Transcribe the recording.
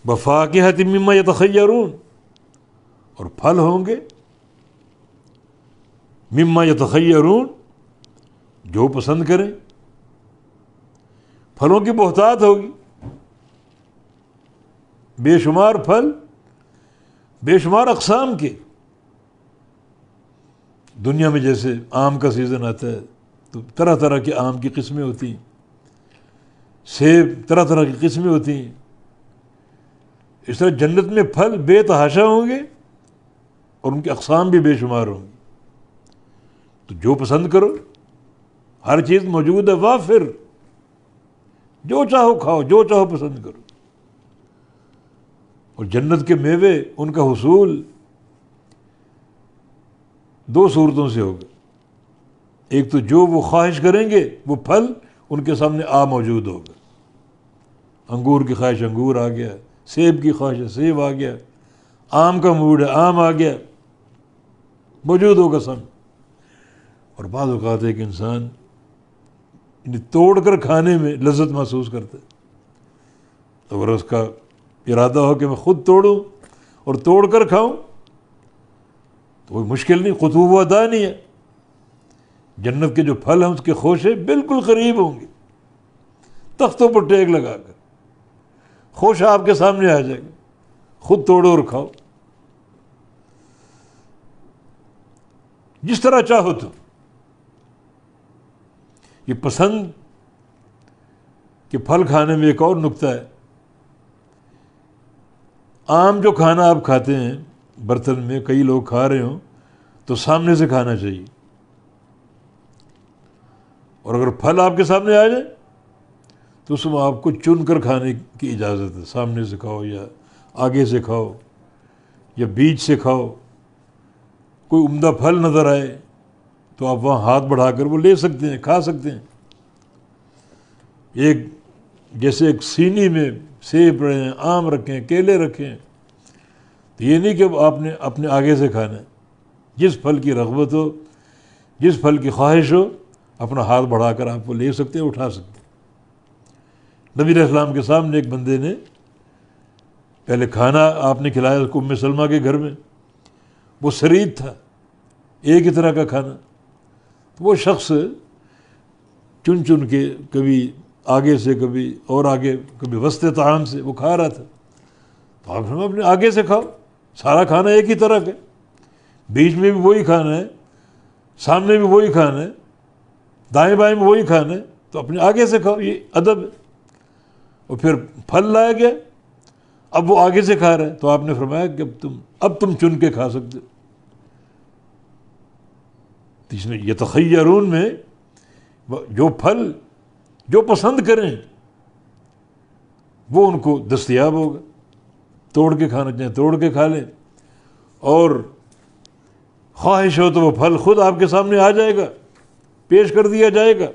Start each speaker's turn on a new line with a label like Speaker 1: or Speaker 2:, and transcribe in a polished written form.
Speaker 1: وفاکہۃ مما یتخیرون، اور پھل ہوں گے مما یتخیرون، جو پسند کریں. پھلوں کی بہتات ہوگی، بے شمار پھل، بے شمار اقسام کے. دنیا میں جیسے آم کا سیزن آتا ہے تو طرح طرح کے آم کی قسمیں ہوتی ہیں، سیب طرح طرح کی قسمیں ہوتی ہیں. اس طرح جنت میں پھل بے تحاشا ہوں گے اور ان کے اقسام بھی بے شمار ہوں گے. تو جو پسند کرو، ہر چیز موجود ہے وافر، جو چاہو کھاؤ، جو چاہو پسند کرو. اور جنت کے میوے، ان کا حصول دو صورتوں سے ہوگا. ایک تو جو وہ خواہش کریں گے وہ پھل ان کے سامنے موجود ہوگا. انگور کی خواہش انگور آ گیا، سیب کی خواہش سیب آ گیا، آم کا موڈ ہے آم آ گیا، موجود ہوگا سامنے. اور بعض اوقات ایک انسان توڑ کر کھانے میں لذت محسوس کرتا ہے. تو اگر اس کا ارادہ ہو کہ میں خود توڑوں اور توڑ کر کھاؤں تو کوئی مشکل نہیں، قطوب و دانی ہے. جنت کے جو پھل ہیں اس کے خوشے بالکل قریب ہوں گے، تختوں پر ٹیک لگا کر خوشہ آپ کے سامنے آ جائے گا، خود توڑو اور کھاؤ جس طرح چاہو. تو یہ پسند کہ پھل کھانے میں ایک اور نکتہ ہے. عام جو کھانا آپ کھاتے ہیں برتن میں، کئی لوگ کھا رہے ہوں تو سامنے سے کھانا چاہیے، اور اگر پھل آپ کے سامنے آ جائے تو اس میں آپ کو چن کر کھانے کی اجازت ہے. سامنے سے کھاؤ یا آگے سے کھاؤ یا بیچ سے کھاؤ. کوئی عمدہ پھل نظر آئے تو آپ وہاں ہاتھ بڑھا کر وہ لے سکتے ہیں، کھا سکتے ہیں. جیسے ایک سینی میں سیب رہے ہیں، آم رکھے ہیں، کیلے رکھے ہیں، تو یہ نہیں کہ آپ نے اپنے آگے سے کھانا ہے. جس پھل کی رغبت ہو، جس پھل کی خواہش ہو، اپنا ہاتھ بڑھا کر آپ وہ لے سکتے ہیں، اٹھا سکتے ہیں. نبی علیہ السلام کے سامنے ایک بندے نے پہلے کھانا آپ نے کھلایا اس کو ام سلمہ کے گھر میں، وہ سرید تھا، ایک ہی طرح کا کھانا. تو وہ شخص چن چن کے کبھی آگے سے، کبھی اور آگے، کبھی وسط طعام سے وہ کھا رہا تھا. تو آپ نے اپنے آگے سے کھاؤ، سارا کھانا ایک ہی طرح کا، بیچ میں بھی وہی کھانا ہے، سامنے بھی وہی کھانا ہے، دائیں بائیں میں وہی کھانا ہے، تو اپنے آگے سے کھاؤ. یہ ادب ہے. اور پھر پھل لایا گیا، اب وہ آگے سے کھا رہا ہے تو آپ نے فرمایا کہ اب تم چن کے کھا سکتے. تو اس میں یتخیرون میں جو پھل جو پسند کریں وہ ان کو دستیاب ہوگا. توڑ کے کھانا چاہیں توڑ کے کھا لیں، اور خواہش ہو تو وہ پھل خود آپ کے سامنے آ جائے گا، پیش کر دیا جائے گا.